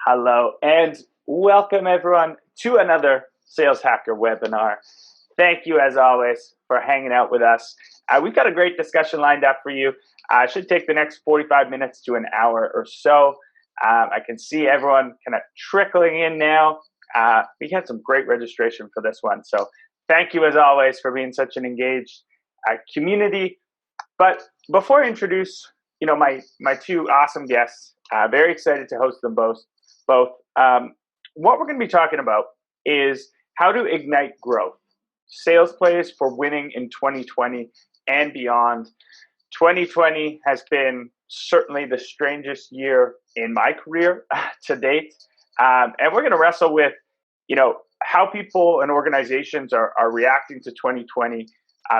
Hello, and welcome everyone to another Sales Hacker webinar. Thank you, as always, for hanging out with us. We've got a great discussion lined up for you. It should take the next 45 minutes to an hour or so. I can see everyone kind of trickling in now. We had some great registration for this one, so thank you, as always, for being such an engaged community. But before I introduce, my two awesome guests, very excited to host them both. What we're going to be talking about is how to ignite growth, sales plays for winning in 2020 and beyond. 2020 has been certainly the strangest year in my career to date, and we're going to wrestle with, how people and organizations are reacting to 2020,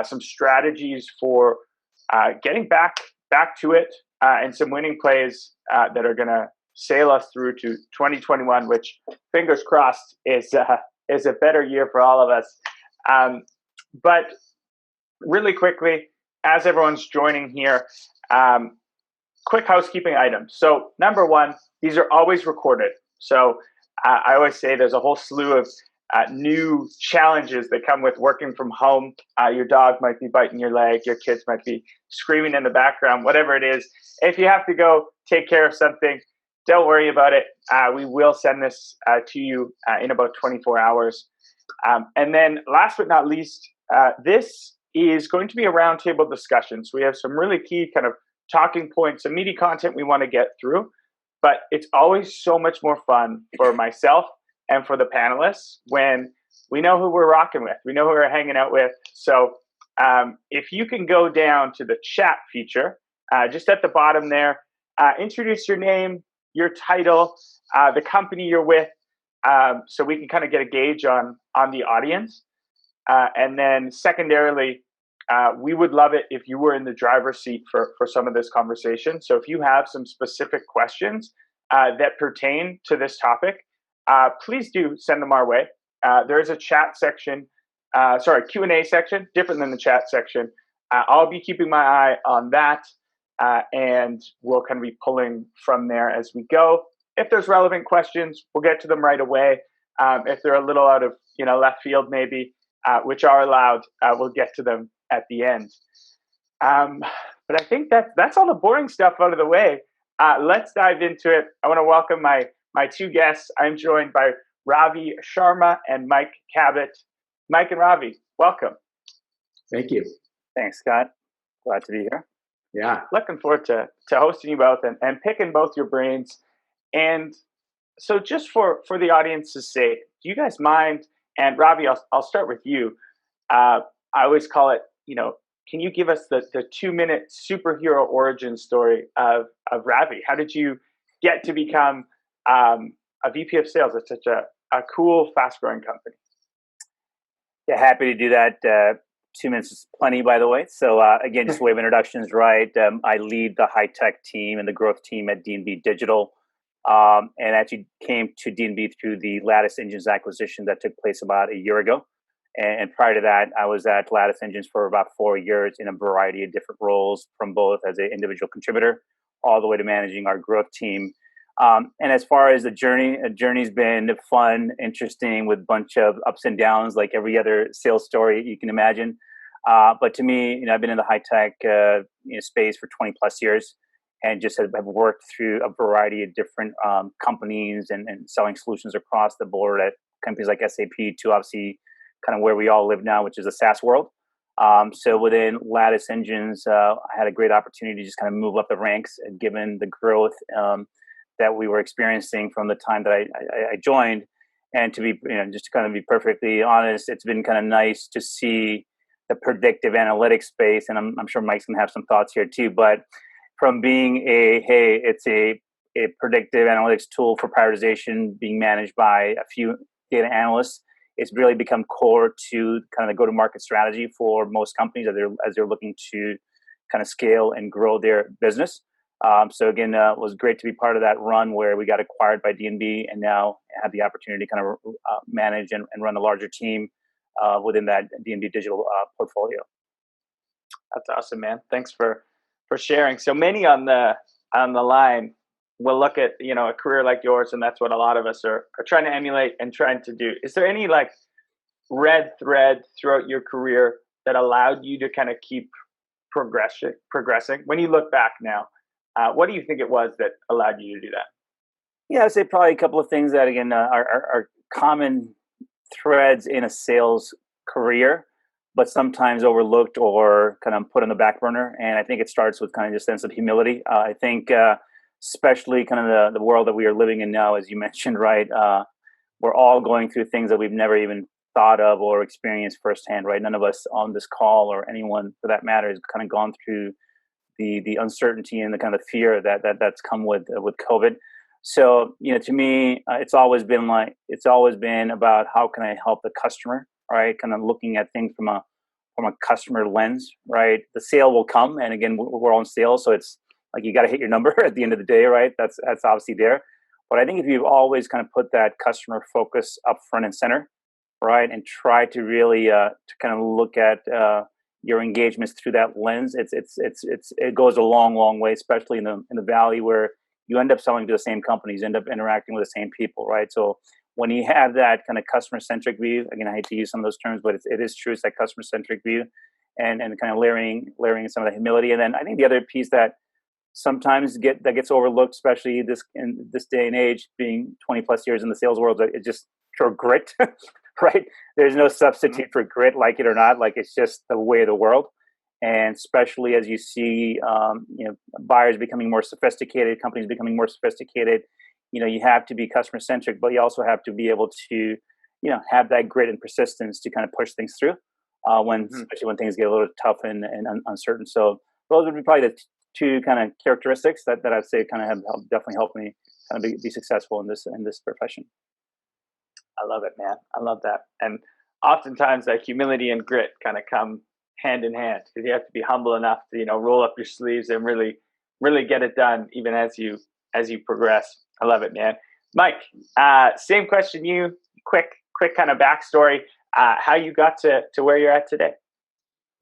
some strategies for getting back to it, and some winning plays that are going to sail us through to 2021, which, fingers crossed, is a better year for all of us. But really quickly, as everyone's joining here, quick housekeeping items. So number one, these are always recorded. So I always say there's a whole slew of new challenges that come with working from home. Your dog might be biting your leg, your kids might be screaming in the background, whatever it is. If you have to go take care of something, don't worry about it. We will send this to you in about 24 hours. And then last but not least, this is going to be a roundtable discussion. So we have some really key kind of talking points, some meaty content we want to get through. But it's always so much more fun for myself and for the panelists when we know who we're rocking with, we know who we're hanging out with. So if you can go down to the chat feature, just at the bottom there, introduce your name, your title, the company you're with, so we can kind of get a gauge on the audience. And then secondarily, we would love it if you were in the driver's seat for some of this conversation. So if you have some specific questions that pertain to this topic, please do send them our way. There is a chat section, Q&A section, different than the chat section. I'll be keeping my eye on that, and we'll kind of be pulling from there as we go. If there's relevant questions, we'll get to them right away. If they're a little out of left field maybe, which are allowed, we'll get to them at the end. But I think that's all the boring stuff out of the way. Let's dive into it. I want to welcome my two guests. I'm joined by Ravi Sharma and Mike Cabot. Mike and Ravi, welcome. Thank you. Thanks, Scott. Glad to be here. Yeah. Looking forward to hosting you both and picking both your brains. And so just for the audience's sake, do you guys mind, and Ravi, I'll start with you. I always call it, can you give us the 2-minute superhero origin story of Ravi? How did you get to become a VP of sales at such a cool, fast-growing company? Yeah, happy to do that. 2 minutes is plenty, by the way. So again, just way of introductions, right? I lead the high-tech team and the growth team at D&B Digital, and actually came to D&B through the Lattice Engines acquisition that took place about a year ago. And prior to that, I was at Lattice Engines for about 4 years in a variety of different roles, from both as an individual contributor all the way to managing our growth team. And as far as the journey's been fun, interesting, with a bunch of ups and downs, like every other sales story you can imagine. But to me, I've been in the high tech space for 20 plus years, and just have worked through a variety of different companies and selling solutions across the board at companies like SAP to obviously kind of where we all live now, which is a SaaS world. So within Lattice Engines, I had a great opportunity to just kind of move up the ranks, given the growth that we were experiencing from the time that I joined. And to be, just to kind of be perfectly honest, it's been kind of nice to see the predictive analytics space. And I'm sure Mike's gonna have some thoughts here too. But from being it's a predictive analytics tool for prioritization being managed by a few data analysts, it's really become core to kind of the go-to-market strategy for most companies as they're looking to kind of scale and grow their business. So again, it was great to be part of that run where we got acquired by D&B and now have the opportunity to kind of manage and run a larger team within that D&B Digital portfolio. That's awesome, man. Thanks for sharing. So many on the line. will look at, a career like yours, and that's what a lot of us are trying to emulate and trying to do. Is there any like red thread throughout your career that allowed you to kind of keep progressing? When you look back now, what do you think it was that allowed you to do that? Yeah, I'd say probably a couple of things that again are common threads in a sales career, but sometimes overlooked or kind of put on the back burner. And I think it starts with kind of just sense of humility. I think especially kind of the world that we are living in now, as you mentioned, right? We're all going through things that we've never even thought of or experienced firsthand, right? None of us on this call or anyone for that matter has kind of gone through the uncertainty and the kind of fear that's come with COVID. So, to me, it's always been about how can I help the customer, right? Kind of looking at things from a customer lens, right? The sale will come, and again, we're all in sales, so it's like you got to hit your number at the end of the day, right? That's obviously there. But I think if you've always kind of put that customer focus up front and center, right, and try to really to kind of look at your engagements through that lens, it goes a long way, especially in the valley where you end up selling to the same companies, end up interacting with the same people, right? So when you have that kind of customer-centric view, again, I hate to use some of those terms, but it is true, it's that customer-centric view, and kind of layering some of the humility. And then I think the other piece that sometimes gets overlooked, especially in this day and age, being 20 plus years in the sales world, it's just pure grit, right? There's no substitute for grit, like it or not. Like it's just the way of the world. And especially as you see, buyers becoming more sophisticated, companies becoming more sophisticated, you have to be customer centric, but you also have to be able to, have that grit and persistence to kind of push things through especially when things get a little tough and uncertain. So those would be probably the two kind of characteristics that I'd say kind of have definitely helped me kind of be successful in this profession. I love it, man. I love that. And oftentimes that humility and grit kind of come hand in hand, because you have to be humble enough to, roll up your sleeves and really, really get it done, even as you progress. I love it, man. Mike, same question. Quick kind of backstory, how you got to where you're at today.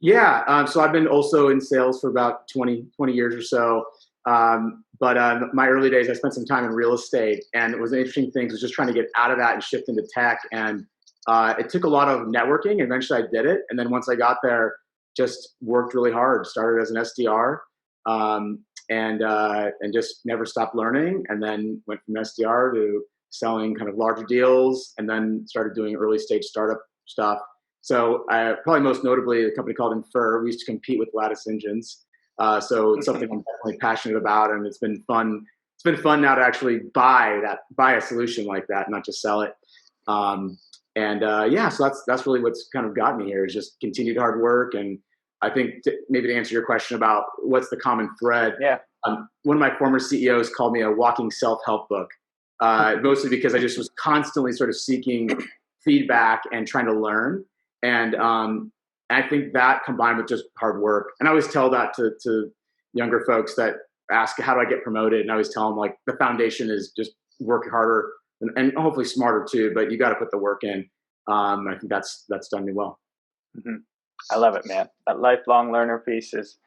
Yeah. So I've been also in sales for about 20 years or so. But my early days, I spent some time in real estate, and it was an interesting thing. Was just trying to get out of that and shift into tech. And it took a lot of networking. Eventually I did it. And then once I got there, just worked really hard, started as an SDR, and just never stopped learning. And then went from SDR to selling kind of larger deals, and then started doing early stage startup stuff. So probably most notably a company called Infer. We used to compete with Lattice Engines. So it's something I'm definitely passionate about, and it's been fun. It's been fun now to actually buy a solution like that, not just sell it. So that's really what's kind of got me here, is just continued hard work. And I think maybe to answer your question about what's the common thread, one of my former CEOs called me a walking self-help book, mostly because I just was constantly sort of seeking feedback and trying to learn. And I think that combined with just hard work, and I always tell that to younger folks that ask, how do I get promoted? And I always tell them, like, the foundation is just work harder and hopefully smarter too, but you got to put the work in. I think that's done me well. Mm-hmm. I love it, man. That lifelong learner piece is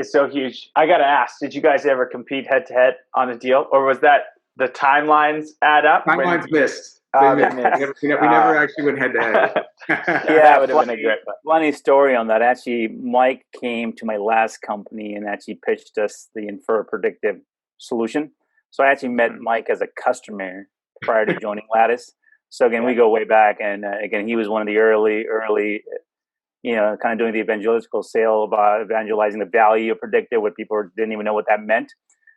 so huge. I got to ask, did you guys ever compete head to head on a deal, or was that the timelines add up? Timelines missed. We never actually went head to head. Yeah, that would have been a great one. Funny story on that. Actually, Mike came to my last company and actually pitched us the Infer predictive solution. So I actually met Mike as a customer prior to joining Lattice. So again, we go way back, and again, he was one of the early, kind of doing the evangelical sale about evangelizing the value of predictive, what people didn't even know what that meant.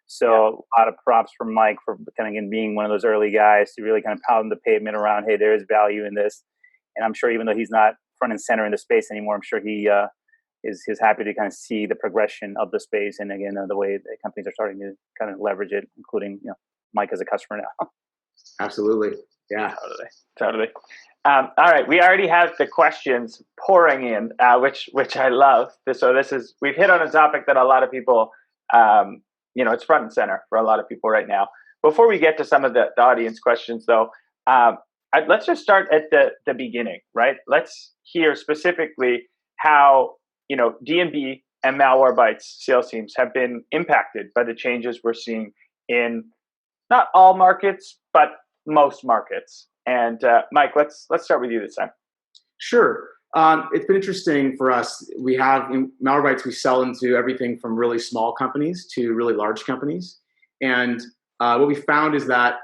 So a lot of props for Mike for kind of again being one of those early guys to really kind of pound the pavement around, hey, there is value in this. And I'm sure even though he's not front and center in the space anymore, I'm sure he is happy to kind of see the progression of the space, and again the way the companies are starting to kind of leverage it, including Mike as a customer now. Absolutely, yeah, totally. All right, we already have the questions pouring in, which I love. So we've hit on a topic that a lot of people. It's front and center for a lot of people right now. Before we get to some of the audience questions, though, let's just start at the beginning, right? Let's hear specifically how D&B and MalwareBytes sales teams have been impacted by the changes we're seeing in not all markets, but most markets. And Mike, let's start with you this time. Sure. It's been interesting for us. We have in MalwareBytes, we sell into everything from really small companies to really large companies. And what we found is that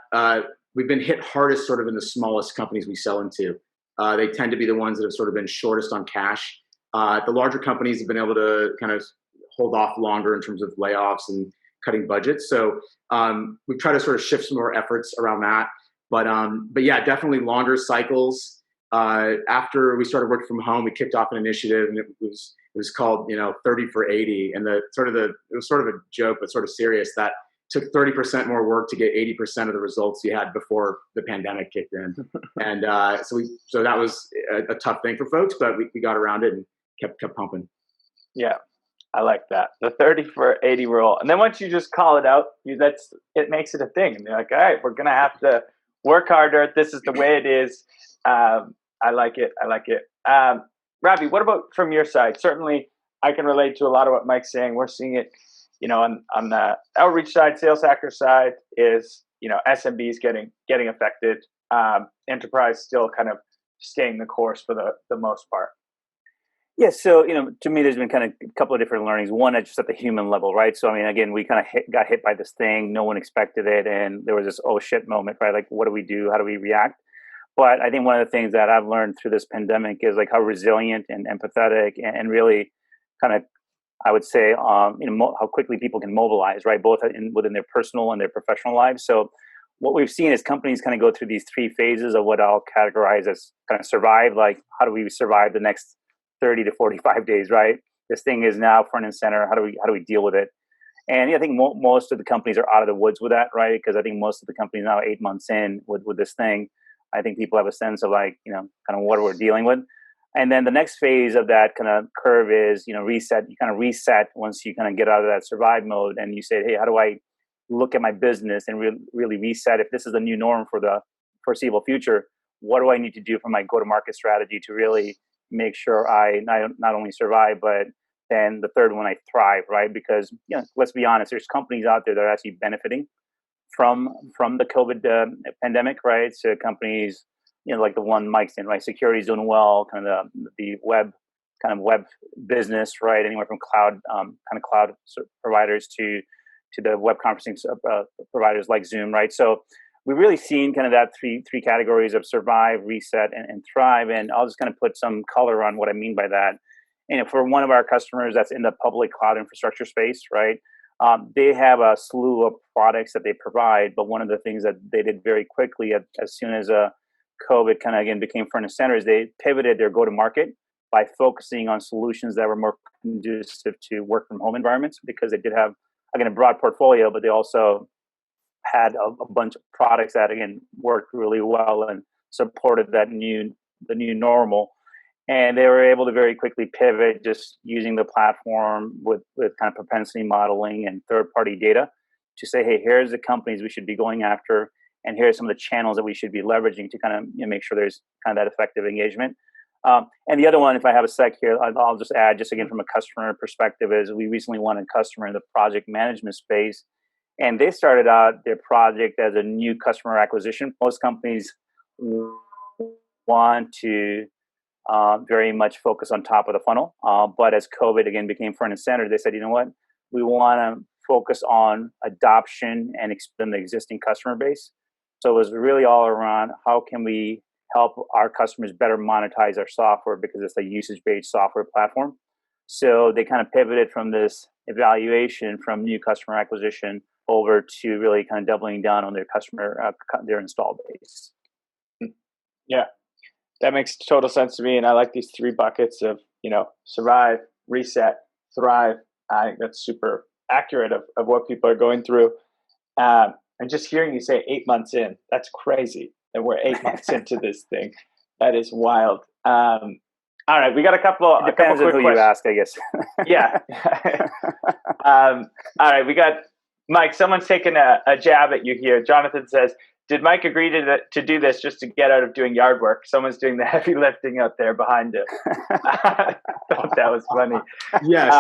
we've been hit hardest sort of in the smallest companies we sell into. They tend to be the ones that have sort of been shortest on cash. The larger companies have been able to kind of hold off longer in terms of layoffs and cutting budgets. So we've tried to sort of shift some more efforts around that. But yeah, definitely longer cycles. After we started working from home, we kicked off an initiative, and it was called 30 for 80, and it was sort of a joke but sort of serious, that took 30% more work to get 80% of the results you had before the pandemic kicked in. And so that was a tough thing for folks, but we got around it and kept pumping. Yeah, I like that. The 30 for 80 rule. And then once you just call it out, it makes it a thing. And you're like, all right, we're going to have to work harder. This is the way it is. I like it. Ravi, what about from your side? Certainly, I can relate to a lot of what Mike's saying. We're seeing it, on the outreach side, sales hacker side is, SMBs getting affected. Enterprise still kind of staying the course for the most part. Yeah, so to me, there's been kind of a couple of different learnings. One, just at the human level, right? So I mean, again, we kind of got hit by this thing. No one expected it, and there was this oh shit moment, right? Like, what do we do? How do we react? But I think one of the things that I've learned through this pandemic is like how resilient and empathetic and really kind of, I would say, how quickly people can mobilize, right? Both within their personal and their professional lives. So what we've seen is companies kind of go through these three phases of what I'll categorize as kind of survive. Like, how do we survive the next 30 to 45 days, right? This thing is now front and center. How do we deal with it? And I think most of the companies are out of the woods with that, right? Because I think most of the companies now 8 months in with this thing, I think people have a sense of like, kind of what we're dealing with. And then the next phase of that kind of curve is, reset. You kind of reset once you kind of get out of that survive mode, and you say, hey, how do I look at my business and really reset? If this is the new norm for the foreseeable future, what do I need to do for my go-to-market strategy to really make sure I not only survive, but then the third one, I thrive, right? Because, let's be honest, there's companies out there that are actually benefiting from the COVID pandemic, right? So companies, like the one Mike's in, right? Security is doing well, kind of the web business, right? Anywhere from cloud providers to the web conferencing providers like Zoom, right? So we've really seen kind of that three categories of survive, reset, and thrive. And I'll just kind of put some color on what I mean by that. For one of our customers that's in the public cloud infrastructure space, right? They have a slew of products that they provide, but one of the things that they did very quickly as soon as COVID kind of again became front and center is they pivoted their go-to-market by focusing on solutions that were more conducive to work from home environments, because they did have, again, a broad portfolio, but they also had a bunch of products that again worked really well and supported the new normal. And they were able to very quickly pivot, just using the platform with kind of propensity modeling and third-party data to say, hey, here's the companies we should be going after, and here's some of the channels that we should be leveraging to kind of make sure there's kind of that effective engagement. And the other one, if I have a sec here, I'll just add, just again from a customer perspective, is we recently won a customer in the project management space, and they started out their project as a new customer acquisition. Most companies want to very much focus on top of the funnel. But as COVID again became front and center, they said, you know what, we want to focus on adoption and expand the existing customer base. So it was really all around how can we help our customers better monetize our software, because it's a usage-based software platform. So they kind of pivoted from this evaluation from new customer acquisition over to really kind of doubling down on their install base. Yeah. That makes total sense to me. And I like these three buckets of, survive, reset, thrive. I think that's super accurate of what people are going through. And just hearing you say 8 months in, that's crazy. And we're 8 months into this thing. That is wild. All right. We got a couple It depends on who you ask, I guess. Yeah. All right. We got Mike. Someone's taking a jab at you here. Jonathan says, did Mike agree to do this just to get out of doing yard work? Someone's doing the heavy lifting out there behind him. I thought that was funny. Yes.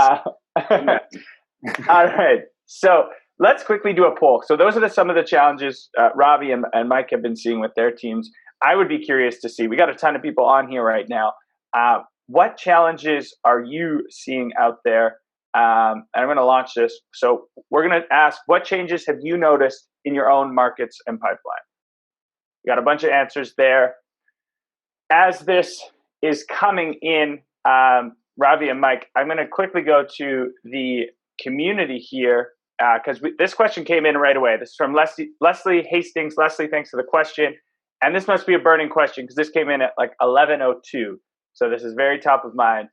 All right. So let's quickly do a poll. So those are some of the challenges Ravi and Mike have been seeing with their teams. I would be curious to see. We got a ton of people on here right now. What challenges are you seeing out there? And I'm going to launch this. So we're going to ask, what changes have you noticed in your own markets and pipeline? We got a bunch of answers there. As this is coming in, Ravi and Mike, I'm going to quickly go to the community here because this question came in right away. This is from Leslie Hastings. Leslie, thanks for the question. And this must be a burning question because this came in at like 11:02. So this is very top of mind.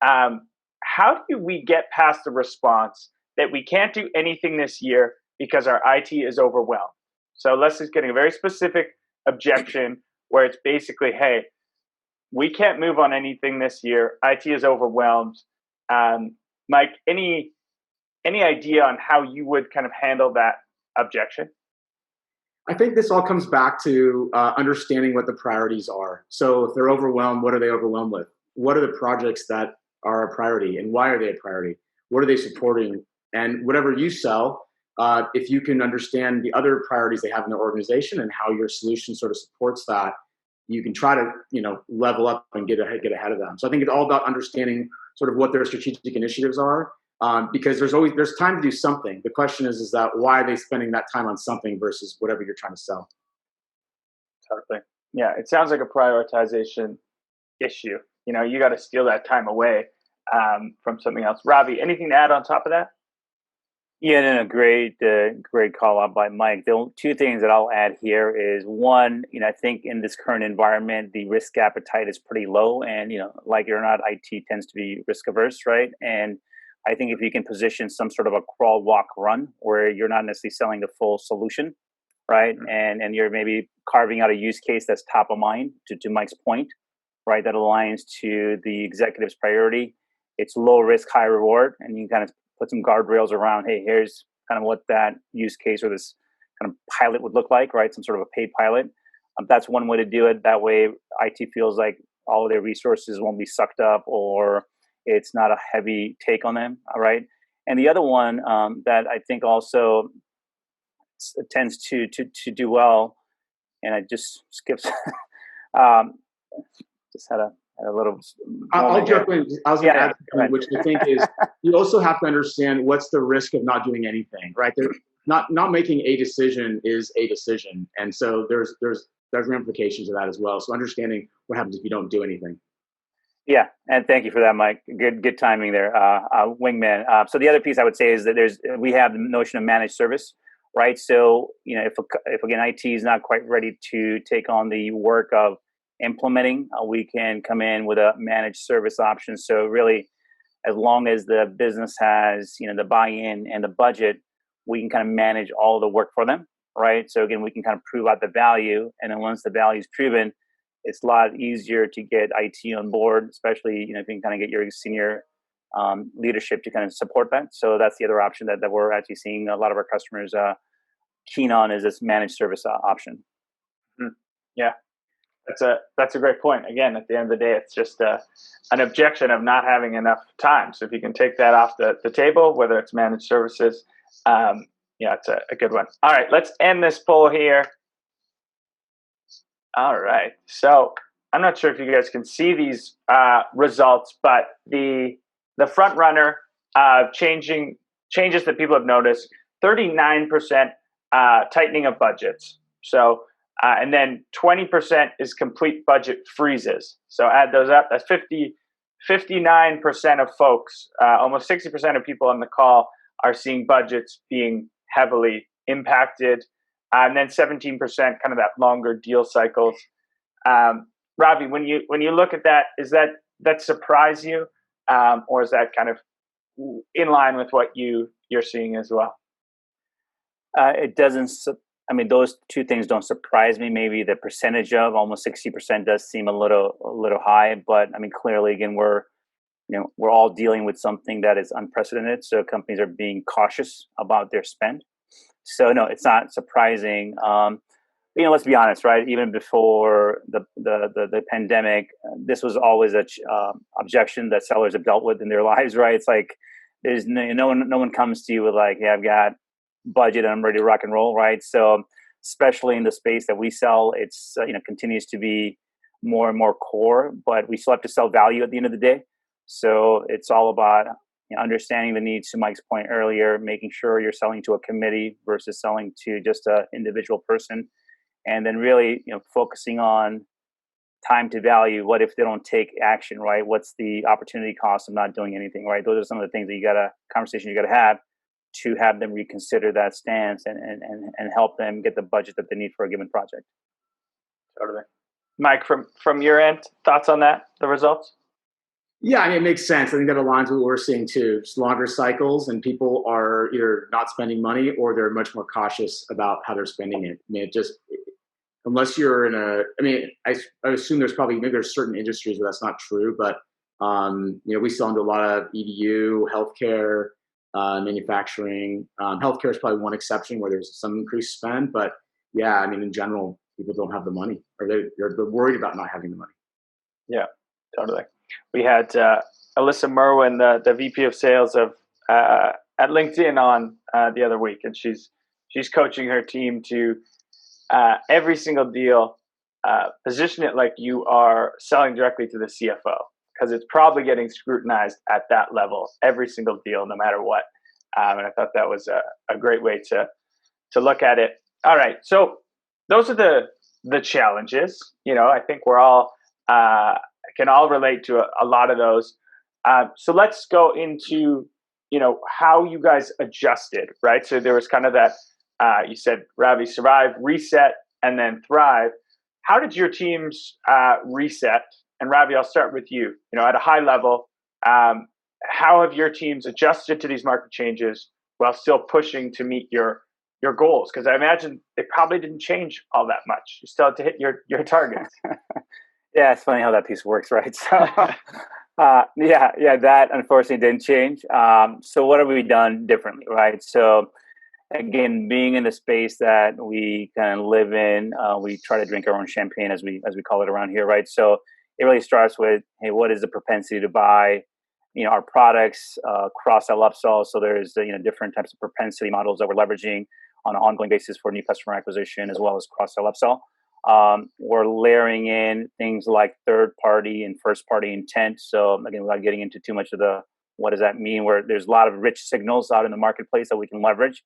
How do we get past the response that we can't do anything this year because our IT is overwhelmed? So Leslie's getting a very specific objection where it's basically, hey, we can't move on anything this year. IT is overwhelmed. Mike, any idea on how you would kind of handle that objection? I think this all comes back to understanding what the priorities are. So if they're overwhelmed, what are they overwhelmed with? What are the projects that are a priority and why are they a priority? What are they supporting? And whatever you sell, if you can understand the other priorities they have in their organization and how your solution sort of supports that, you can try to, level up and get ahead of them. So I think it's all about understanding sort of what their strategic initiatives are, because there's time to do something. The question is that why are they spending that time on something versus whatever you're trying to sell? Totally. Yeah, it sounds like a prioritization issue. You got to steal that time away from something else. Ravi, anything to add on top of that? Yeah, no, great call out by Mike. The two things that I'll add here is one, I think in this current environment, the risk appetite is pretty low, and like it or not, IT tends to be risk averse, right? And I think if you can position some sort of a crawl, walk, run, where you're not necessarily selling the full solution, right, mm-hmm. and you're maybe carving out a use case that's top of mind to Mike's point, right, that aligns to the executive's priority. It's low risk, high reward, and you kind of put some guardrails around, hey, here's kind of what that use case or this kind of pilot would look like, right? Some sort of a paid pilot. That's one way to do it. That way, IT feels like all of their resources won't be sucked up or it's not a heavy take on them, all right? And the other one that I think also tends to do well, and I just skipped, just had a little. I'll jump in. I was going to add something, which I think is you also have to understand what's the risk of not doing anything, right? Not making a decision is a decision, and so there's ramifications of that as well. So understanding what happens if you don't do anything. Yeah, and thank you for that, Mike. Good timing there, wingman. So the other piece I would say is that we have the notion of managed service, right? So if again IT is not quite ready to take on the work of implementing, we can come in with a managed service option. So really, as long as the business has the buy-in and the budget, we can kind of manage all the work for them, right? So again, we can kind of prove out the value, and then once the value is proven, it's a lot easier to get IT on board, especially if you can kind of get your senior leadership to kind of support that. So that's the other option that we're actually seeing a lot of our customers keen on, is this managed service option. Mm-hmm. Yeah. That's a great point. Again, at the end of the day, it's just an objection of not having enough time. So if you can take that off the table, whether it's managed services, it's a good one. All right, let's end this poll here. All right. So I'm not sure if you guys can see these results, but the front runner changes that people have noticed: 39% tightening of budgets. So. And then 20% is complete budget freezes. So add those up. That's 59% of folks, almost 60% of people on the call are seeing budgets being heavily impacted. And then 17% kind of that longer deal cycles. Ravi, when you look at that, is that surprise you, or is that kind of in line with what you're seeing as well? It doesn't. I mean, those two things don't surprise me. Maybe the percentage of almost 60% does seem a little high, but I mean, clearly, again, we're all dealing with something that is unprecedented. So companies are being cautious about their spend. So no, it's not surprising. Let's be honest, right? Even before the pandemic, this was always a objection that sellers have dealt with in their lives, right? It's like there's no one comes to you with like, yeah, I've got budget and I'm ready to rock and roll, right? So especially in the space that we sell, it's continues to be more and more core, but we still have to sell value at the end of the day. So it's all about understanding the needs, to Mike's point earlier, making sure you're selling to a committee versus selling to just an individual person, and then really focusing on time to value. What if they don't take action, right? What's the opportunity cost of not doing anything, right? Those are some of the things that conversation you got to have them reconsider that stance and help them get the budget that they need for a given project. Totally. Mike, from your end, thoughts on that, the results? Yeah, I mean, it makes sense. I think that aligns with what we're seeing too. Just longer cycles, and people are either not spending money or they're much more cautious about how they're spending it. I mean, unless you're I assume there's certain industries where that's not true, but we sell into a lot of EDU, healthcare, manufacturing. Healthcare is probably one exception where there's some increased spend, but yeah, I mean, in general, people don't have the money, or they're worried about not having the money. Yeah, totally. We had Alyssa Merwin, the VP of Sales at LinkedIn, on the other week, and she's coaching her team to every single deal position it like you are selling directly to the CFO, because it's probably getting scrutinized at that level every single deal, no matter what. And I thought that was a great way to look at it. All right, so those are the challenges. I think we're all can all relate to a lot of those. So let's go into how you guys adjusted, right? So there was kind of that. You said, Ravi, survive, reset, and then thrive. How did your teams reset? And Ravi, I'll start with you. At a high level, how have your teams adjusted to these market changes while still pushing to meet your goals? Because I imagine they probably didn't change all that much. You still have to hit your targets. Yeah, it's funny how that piece works, right? So, that unfortunately didn't change. So what have we done differently, right? So again, being in the space that we kind of live in, we try to drink our own champagne, as we call it around here, right? So it really starts with, hey, what is the propensity to buy, our products, cross-sell, upsell. So there's different types of propensity models that we're leveraging on an ongoing basis for new customer acquisition, as well as cross-sell, upsell. We're layering in things like third-party and first-party intent. So again, without getting into too much of what does that mean, where there's a lot of rich signals out in the marketplace that we can leverage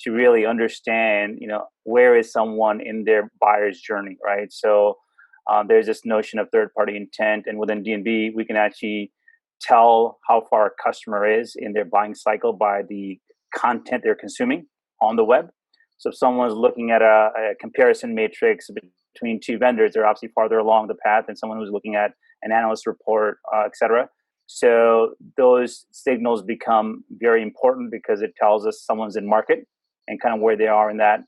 to really understand, where is someone in their buyer's journey, right? So there's this notion of third-party intent, and within D&B, we can actually tell how far a customer is in their buying cycle by the content they're consuming on the web. So if someone's looking at a comparison matrix between two vendors, they're obviously farther along the path than someone who's looking at an analyst report, et cetera. So those signals become very important because it tells us someone's in market and kind of where they are in that.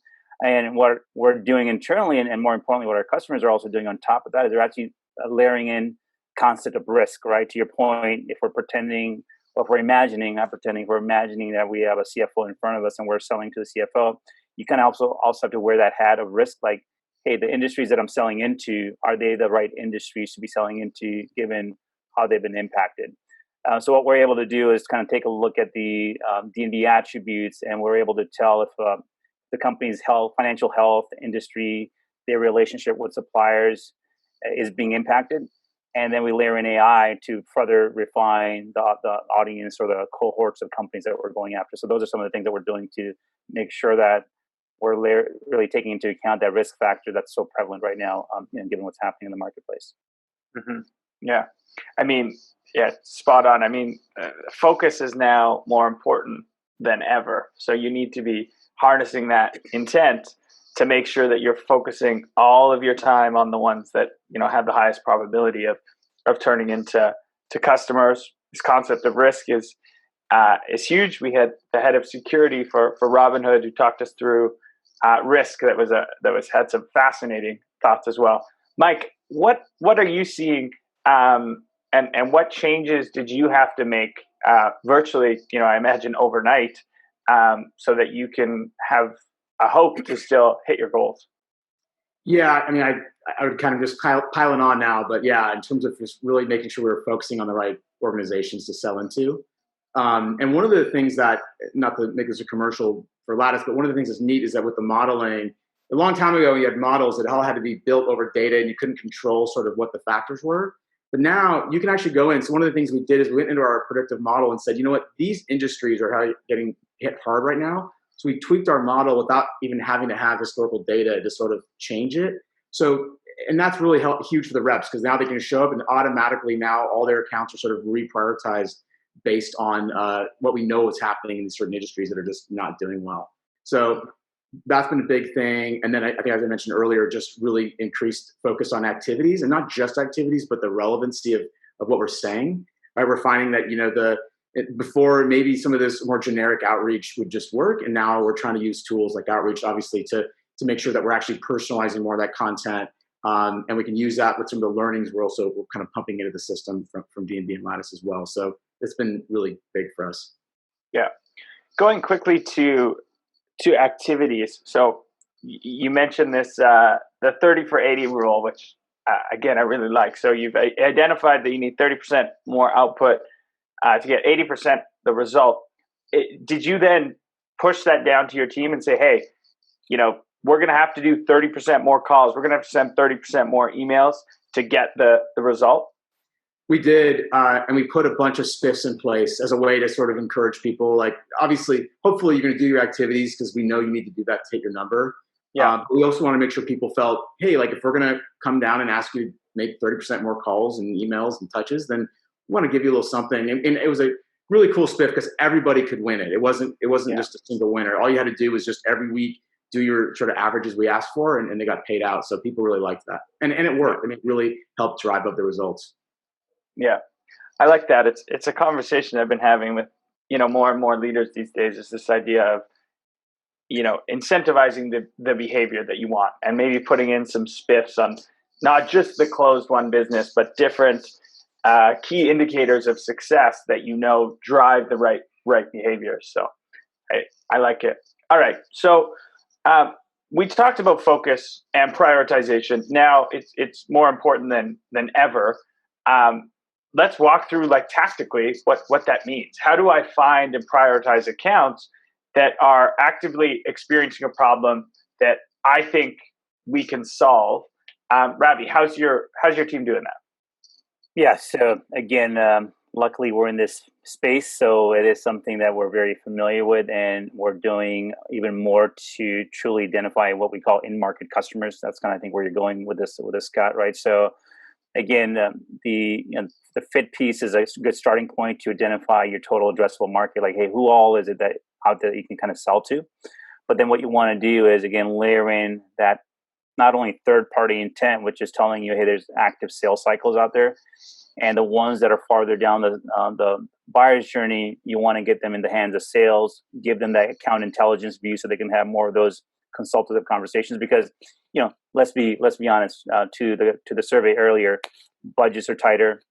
And what we're doing internally, and more importantly, what our customers are also doing on top of that, is they're actually layering in concept of risk, right? To your point, if we're pretending, or if we're imagining, not pretending, if we're imagining that we have a CFO in front of us and we're selling to the CFO, you kind of also have to wear that hat of risk, like, hey, the industries that I'm selling into, are they the right industries to be selling into given how they've been impacted? So what we're able to do is kind of take a look at the D&B attributes, and we're able to tell if the company's financial health, industry, their relationship with suppliers is being impacted. And then we layer in AI to further refine the audience or the cohorts of companies that we're going after. So those are some of the things that we're doing to make sure that we're really taking into account that risk factor that's so prevalent right now, given what's happening in the marketplace. Mm-hmm. Yeah. I mean, yeah, spot on. I mean, focus is now more important than ever. So you need to be harnessing that intent to make sure that you're focusing all of your time on the ones that have the highest probability of turning into customers. This concept of risk is huge. We had the head of security for Robinhood who talked us through risk. That had some fascinating thoughts as well. Mike, what are you seeing, and what changes did you have to make virtually? I imagine overnight, so that you can have a hope to still hit your goals. Yeah, I mean, I would kind of just piling on now, but yeah, in terms of just really making sure we're focusing on the right organizations to sell into. And one of the things that, not to make this a commercial for Lattice, but one of the things that's neat is that with the modeling, a long time ago, you had models that all had to be built over data and you couldn't control sort of what the factors were. But now you can actually go in. So one of the things we did is we went into our predictive model and said, you know what, these industries are getting hit hard right now. So we tweaked our model without even having to have historical data to sort of change it. So, and that's really huge for the reps because now they can show up and automatically now all their accounts are sort of reprioritized based on what we know is happening in certain industries that are just not doing well. So that's been a big thing. And then I think, as I mentioned earlier, just really increased focus on activities, and not just activities, but the relevancy of what we're saying. Right? We're finding that, you know, before maybe some of this more generic outreach would just work. And now we're trying to use tools like outreach, obviously, to make sure that we're actually personalizing more of that content. And we can use that with some of the learnings we're kind of pumping into the system from D&B and Lattice as well. So it's been really big for us. Yeah. Going quickly to activities. So you mentioned this, the 30 for 80 rule, which again, I really like. So you've identified that you need 30% more output to get 80% the result. Did you then push that down to your team and say, hey, you know, we're going to have to do 30% more calls. We're going to have to send 30% more emails to get the result? We did, and we put a bunch of spiffs in place as a way to sort of encourage people. Like, obviously, hopefully you're going to do your activities because we know you need to do that to hit your number. Yeah. But we also want to make sure people felt, hey, like if we're going to come down and ask you to make 30% more calls and emails and touches, then we want to give you a little something. And it was a really cool spiff because everybody could win it. It wasn't just a single winner. All you had to do was just every week do your sort of averages we asked for, and they got paid out. So people really liked that. And it worked. I mean, it really helped drive up the results. Yeah, I like that. It's a conversation I've been having with, you know, more and more leaders these days, is this idea of, you know, incentivizing the behavior that you want and maybe putting in some spiffs on not just the closed won business, but different key indicators of success that, you know, drive the right behavior. So I like it. All right. So we talked about focus and prioritization. Now it's more important than ever. Let's walk through, like, tactically what that means. How do I find and prioritize accounts that are actively experiencing a problem that I think we can solve? Ravi, how's your team doing that? Yeah. So again, luckily we're in this space, so it is something that we're very familiar with, and we're doing even more to truly identify what we call in-market customers. That's kind of, I think, where you're going with this, Scott, right? So again, the fit piece is a good starting point to identify your total addressable market. Like, hey, who all is it that out there that you can kind of sell to? But then what you want to do is, again, layer in that not only third-party intent, which is telling you, hey, there's active sales cycles out there, and the ones that are farther down the buyer's journey, you want to get them in the hands of sales, give them that account intelligence view so they can have more of those consultative conversations. Because, you know, let's be honest, to the survey earlier, budgets are tighter,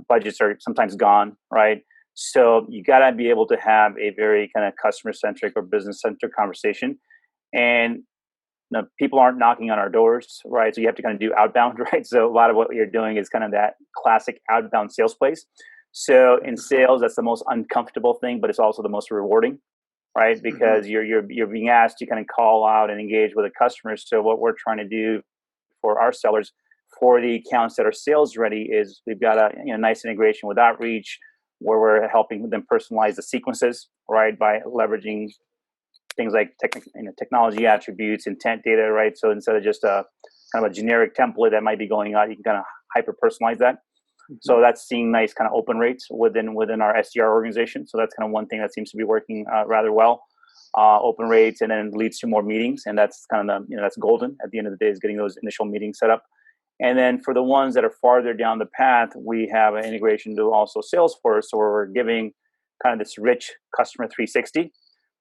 budgets are sometimes gone, right? So you got to be able to have a very kind of customer-centric or business-centric conversation. And, you know, people aren't knocking on our doors, right? So you have to kind of do outbound, right? So a lot of what you're doing is kind of that classic outbound sales place. So in sales, that's the most uncomfortable thing, but it's also the most rewarding, right? Because you're being asked to kind of call out and engage with the customers. So what we're trying to do for our sellers, for the accounts that are sales ready, is we've got a nice integration with outreach, where we're helping them personalize the sequences, right, by leveraging things like technology attributes, intent data, right? So instead of just a kind of a generic template that might be going out, you can kind of hyper personalize that. So that's seeing nice kind of open rates within our SDR organization. So that's kind of one thing that seems to be working rather well. Open rates, and then leads to more meetings, and that's kind of that's golden at the end of the day, is getting those initial meetings set up. And then for the ones that are farther down the path, we have an integration to also Salesforce, so we're giving kind of this rich customer 360,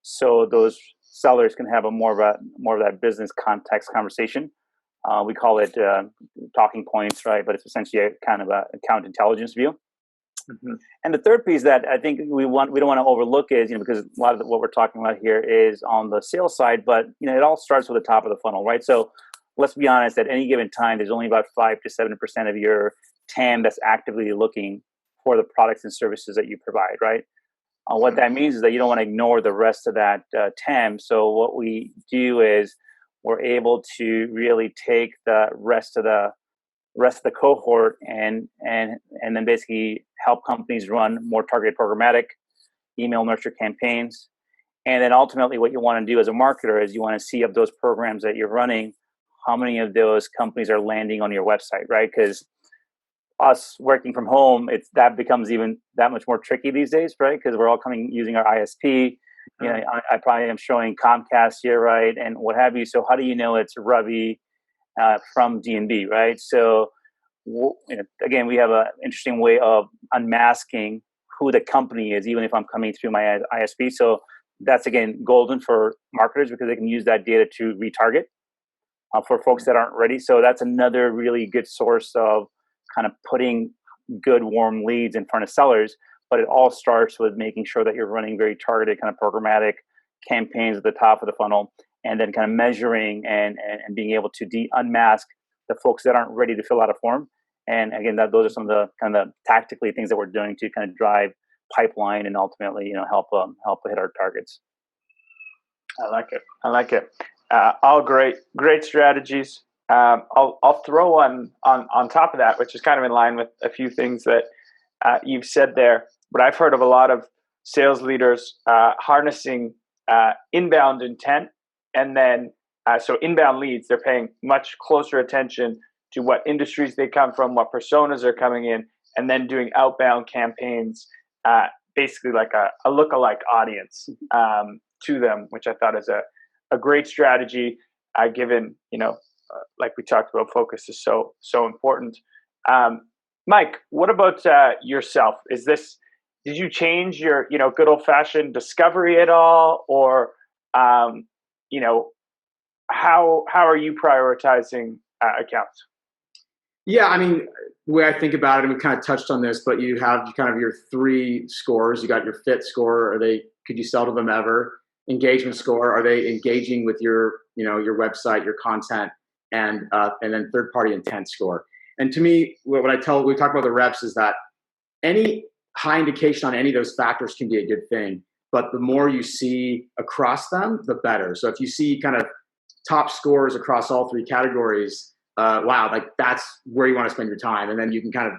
so those sellers can have more of that business context conversation. We call it talking points, right? But it's essentially a kind of a account intelligence view. And the third piece that I think we don't want to overlook is, because a lot of what we're talking about here is on the sales side, but it all starts with the top of the funnel, right? So let's be honest, at any given time, there's only about 5 to 7% of your TAM that's actively looking for the products and services that you provide, right? What that means is that you don't want to ignore the rest of that TAM. So what we do is we're able to really take the rest of the cohort and then basically help companies run more targeted programmatic email nurture campaigns. And then ultimately what you want to do as a marketer is you want to see of those programs that you're running, how many of those companies are landing on your website, right? Because us working from home, that becomes even that much more tricky these days, right? Because we're all using our ISP. You know, I probably am showing Comcast here, right, and what have you. So how do you know it's Ravi from D&B, right? So again, we have an interesting way of unmasking who the company is, even if I'm coming through my ISP. So that's again golden for marketers because they can use that data to retarget for folks that aren't ready. So that's another really good source of kind of putting good warm leads in front of sellers. But it all starts with making sure that you're running very targeted kind of programmatic campaigns at the top of the funnel, and then kind of measuring and being able to unmask the folks that aren't ready to fill out a form. And again, those are some of the kind of tactically things that we're doing to kind of drive pipeline and ultimately, help hit our targets. I like it. All great strategies. I'll throw one on top of that, which is kind of in line with a few things that you've said there. But I've heard of a lot of sales leaders harnessing inbound intent, and then so inbound leads, they're paying much closer attention to what industries they come from, what personas are coming in, and then doing outbound campaigns, basically like a lookalike audience to them, which I thought is a great strategy, given, like we talked about, focus is so important. Mike, what about yourself? Did you change your, good old fashioned discovery at all, or, how are you prioritizing accounts? Yeah, I mean, the way I think about it, and we kind of touched on this, but you have kind of your 3 scores. You got your fit score. Could you sell to them ever? Engagement score. Are they engaging with your website, your content, and then third party intent score. And to me, what we talk about the reps is that any high indication on any of those factors can be a good thing, but the more you see across them, the better. So if you see kind of top scores across all 3 categories, wow, like that's where you want to spend your time. And then you can kind of,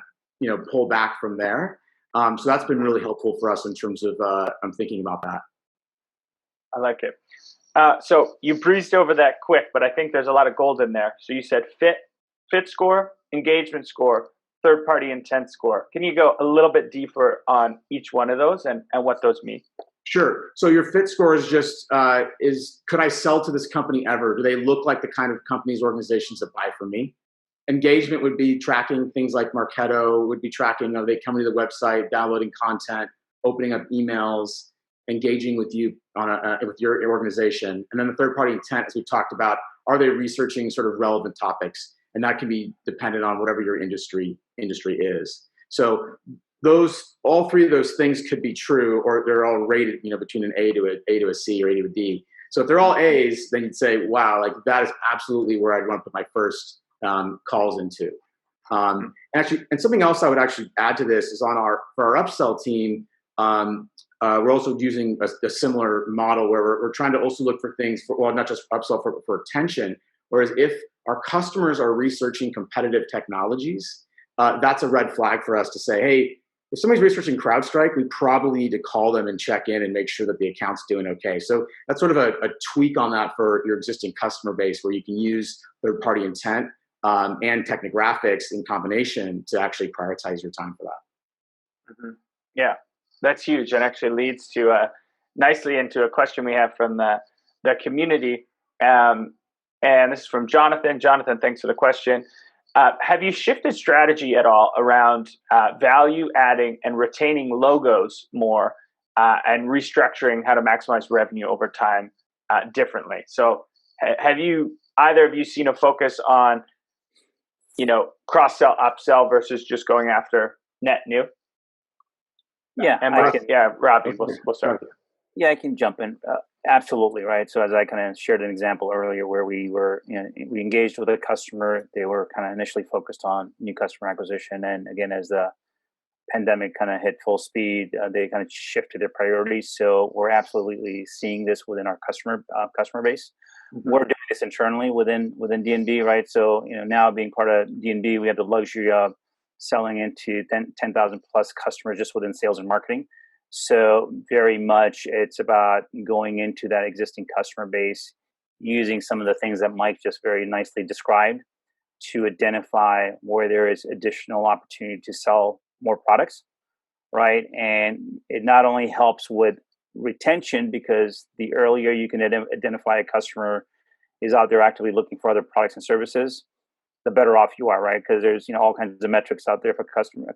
pull back from there. So that's been really helpful for us in terms of, I'm thinking about that. I like it. So you breezed over that quick, but I think there's a lot of gold in there. So you said fit score, engagement score, third party intent score. Can you go a little bit deeper on each one of those and what those mean? Sure. So your fit score is just, could I sell to this company ever? Do they look like the kind of companies, organizations that buy from me? Engagement would be tracking things like Marketo, would be tracking, are they coming to the website, downloading content, opening up emails, engaging with you with your organization. And then the third party intent, as we talked about, are they researching sort of relevant topics? And that can be dependent on whatever your industry is. So all 3 of those things could be true, or they're all rated, between an A to a C or A to a D. So if they're all A's, then you'd say, wow, like that is absolutely where I'd want to put my first calls into. And something else I would actually add to this is for our upsell team, we're also using a similar model where we're trying to also look for things not just upsell for attention. Whereas if our customers are researching competitive technologies, that's a red flag for us to say, hey, if somebody's researching CrowdStrike, we probably need to call them and check in and make sure that the account's doing okay. So that's sort of a tweak on that for your existing customer base, where you can use third-party intent and technographics in combination to actually prioritize your time for that. Mm-hmm. Yeah, that's huge, and actually leads to nicely into a question we have from the community. And this is from Jonathan. Jonathan, thanks for the question. Have you shifted strategy at all around value adding and retaining logos more and restructuring how to maximize revenue over time differently? So have either of you seen a focus on, cross-sell, upsell versus just going after net new? Yeah. Ravi, we'll start. Yeah, I can jump in. Absolutely, right. So as I kind of shared an example earlier where we engaged with a customer, they were kind of initially focused on new customer acquisition. And again, as the pandemic kind of hit full speed, they kind of shifted their priorities. So we're absolutely seeing this within our customer base. We're doing this internally within D&B, right? So now being part of D&B, we have the luxury of selling into 10,000 plus customers just within sales and marketing. So very much it's about going into that existing customer base, using some of the things that Mike just very nicely described to identify where there is additional opportunity to sell more products, right? And it not only helps with retention, because the earlier you can identify a customer is out there actively looking for other products and services, the better off you are, right? Because there's all kinds of metrics out there for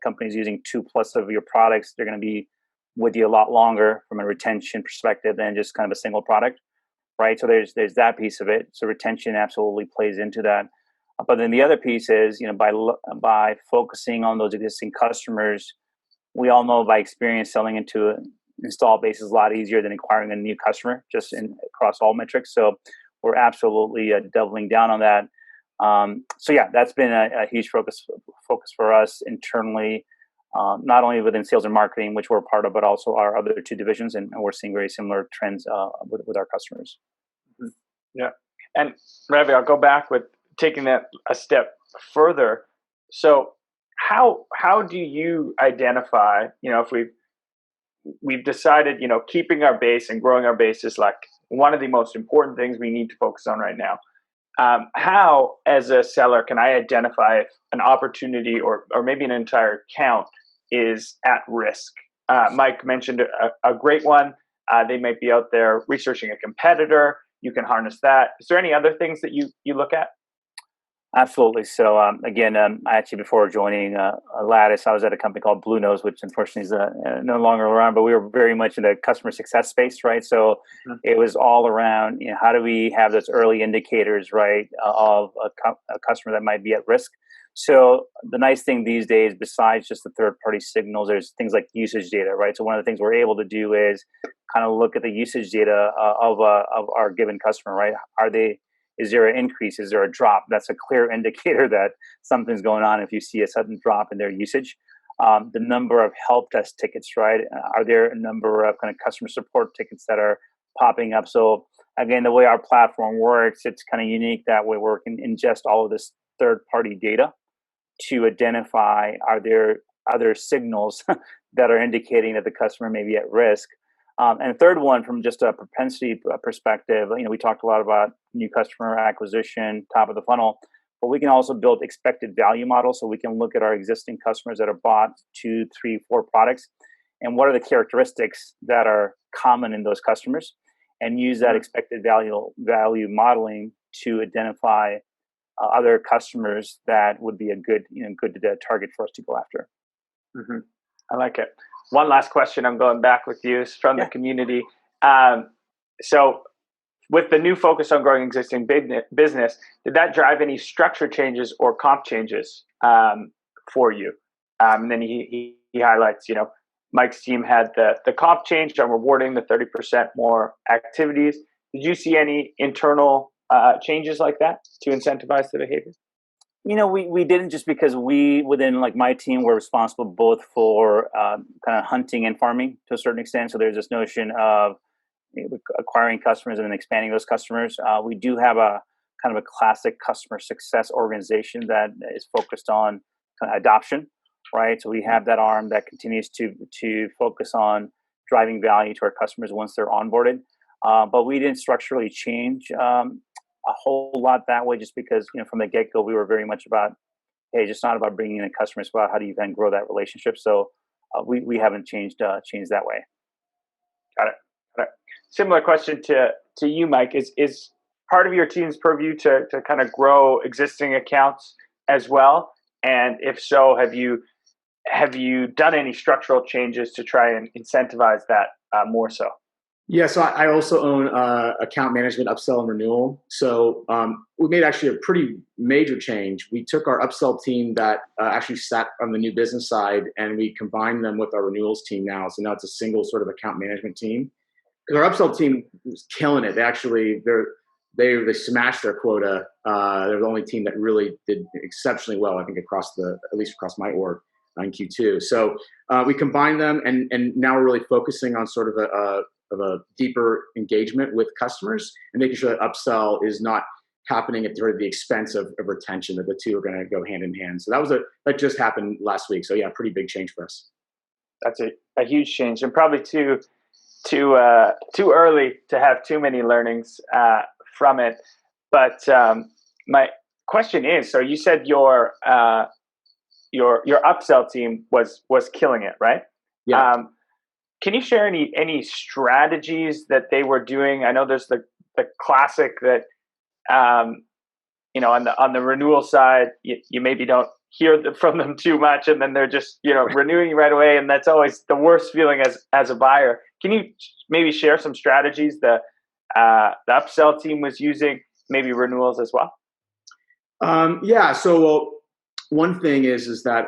companies using 2+ of your products. They're going to be with you a lot longer from a retention perspective than just kind of a single product, right? So there's that piece of it. So retention absolutely plays into that. But then the other piece is, by focusing on those existing customers, we all know by experience selling into an install base is a lot easier than acquiring a new customer, just across all metrics. So we're absolutely doubling down on that. So yeah, that's been a huge focus for us internally, not only within sales and marketing, which we're part of, but also our other two divisions, and we're seeing very similar trends with our customers. Mm-hmm. Yeah, and Ravi, I'll go back with taking that a step further. So how do you identify, if we've decided, keeping our base and growing our base is like one of the most important things we need to focus on right now. How, as a seller, can I identify if an opportunity or maybe an entire account is at risk? Mike mentioned a great one. They might be out there researching a competitor. You can harness that. Is there any other things that you look at? Absolutely. So again, actually before joining Lattice, I was at a company called Blue Nose, which unfortunately is no longer around, but we were very much in the customer success space, right? So it was all around, how do we have those early indicators, right, of a customer that might be at risk. So the nice thing these days, besides just the third-party signals, there's things like usage data, right? So one of the things we're able to do is kind of look at the usage data of our given customer, right? Is there an increase? Is there a drop? That's a clear indicator that something's going on if you see a sudden drop in their usage. The number of help desk tickets, right? Are there a number of kind of customer support tickets that are popping up? So again, the way our platform works, it's kind of unique that way. We can ingest all of this third-party data to identify, are there other signals that are indicating that the customer may be at risk. And the third one, from just a propensity perspective, we talked a lot about new customer acquisition, top of the funnel, but we can also build expected value models. So we can look at our existing customers that have bought 2, 3, 4 products, and what are the characteristics that are common in those customers, and use that expected value modeling to identify other customers that would be a good target for us to go after. Mm-hmm. I like it. One last question, I'm going back with you, is from the community. So with the new focus on growing existing business, did that drive any structure changes or comp changes for you? And then he highlights, Mike's team had the comp change on rewarding the 30% more activities. Did you see any internal changes like that to incentivize the behavior? We didn't, just because we, within like my team, were responsible both for kind of hunting and farming to a certain extent. So there's this notion of acquiring customers and then expanding those customers. We do have a kind of a classic customer success organization that is focused on kind of adoption, right? So we have that arm that continues to focus on driving value to our customers once they're onboarded. But we didn't structurally change a whole lot that way, just because from the get-go we were very much about, hey, just not about bringing in customers, but how do you then grow that relationship. So we haven't changed that way. Got it. Similar question to you, Mike. Is part of your team's purview to kind of grow existing accounts as well? And if so, have you done any structural changes to try and incentivize that more so? Yeah, so I also own account management, upsell, and renewal. So we made actually a pretty major change. We took our upsell team that actually sat on the new business side, and we combined them with our renewals team now. So now it's a single sort of account management team. Because our upsell team was killing it. They smashed their quota. They're the only team that really did exceptionally well, I think, at least across my org. in Q2. So we combined them, and now we're really focusing on sort of a deeper engagement with customers and making sure that upsell is not happening at the expense of retention, that the two are going to go hand in hand. So that just happened last week. So yeah, pretty big change for us. That's a huge change, and probably too early to have too many learnings from it. But my question is, so you said your upsell team was killing it, right? Yeah. Can you share any strategies that they were doing? I know there's the classic that on the renewal side, you maybe don't hear from them too much, and then they're just renewing right away, and that's always the worst feeling as a buyer. Can you maybe share some strategies the upsell team was using, maybe renewals as well? Yeah. So one thing is that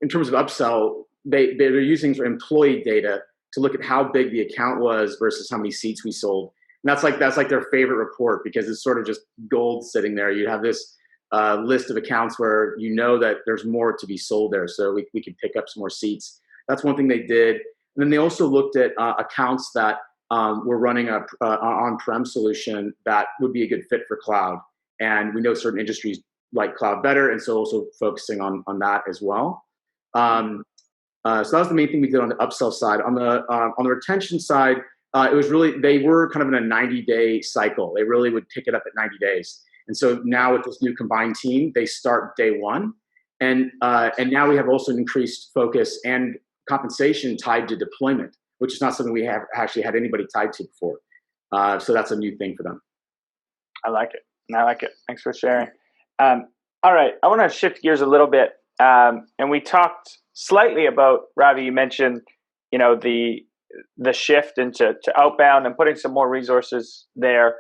in terms of upsell, they're using employee data to look at how big the account was versus how many seats we sold. And that's like their favorite report, because it's sort of just gold sitting there. You have this list of accounts where that there's more to be sold there, so we can pick up some more seats. That's one thing they did. And then they also looked at accounts that were running a on-prem solution that would be a good fit for cloud. And we know certain industries like cloud better, and so also focusing on that as well. So that was the main thing we did on the upsell side. On the retention side, it was really, they were kind of in a 90-day cycle. They really would pick it up at 90 days. And so now with this new combined team, they start day one. And now we have also an increased focus and compensation tied to deployment, which is not something we have actually had anybody tied to before. So that's a new thing for them. I like it. Thanks for sharing. All right, I want to shift gears a little bit. And we talked slightly about, Ravi, you mentioned, the shift into outbound and putting some more resources there.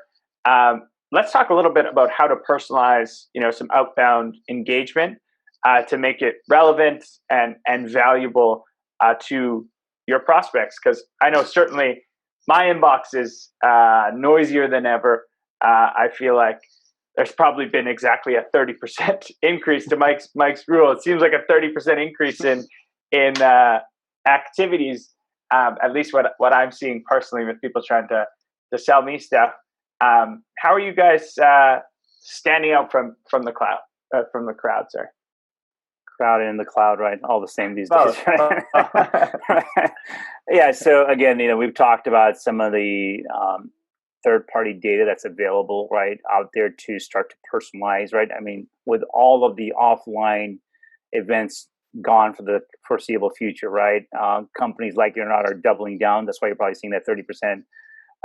Let's talk a little bit about how to personalize, some outbound engagement to make it relevant and valuable to your prospects. Because I know certainly my inbox is noisier than ever. I feel like there's probably been exactly a 30% increase to Mike's rule. It seems like a 30% increase in activities, at least what I'm seeing personally with people trying to sell me stuff. How are you guys standing out from the crowd, sir? Crowd and the cloud, right? All the same these days. Right? Yeah. So again, we've talked about some of the third-party data that's available, right, out there to start to personalize, right? I mean, with all of the offline events gone for the foreseeable future, right? Companies like it or not are doubling down. That's why you're probably seeing that 30%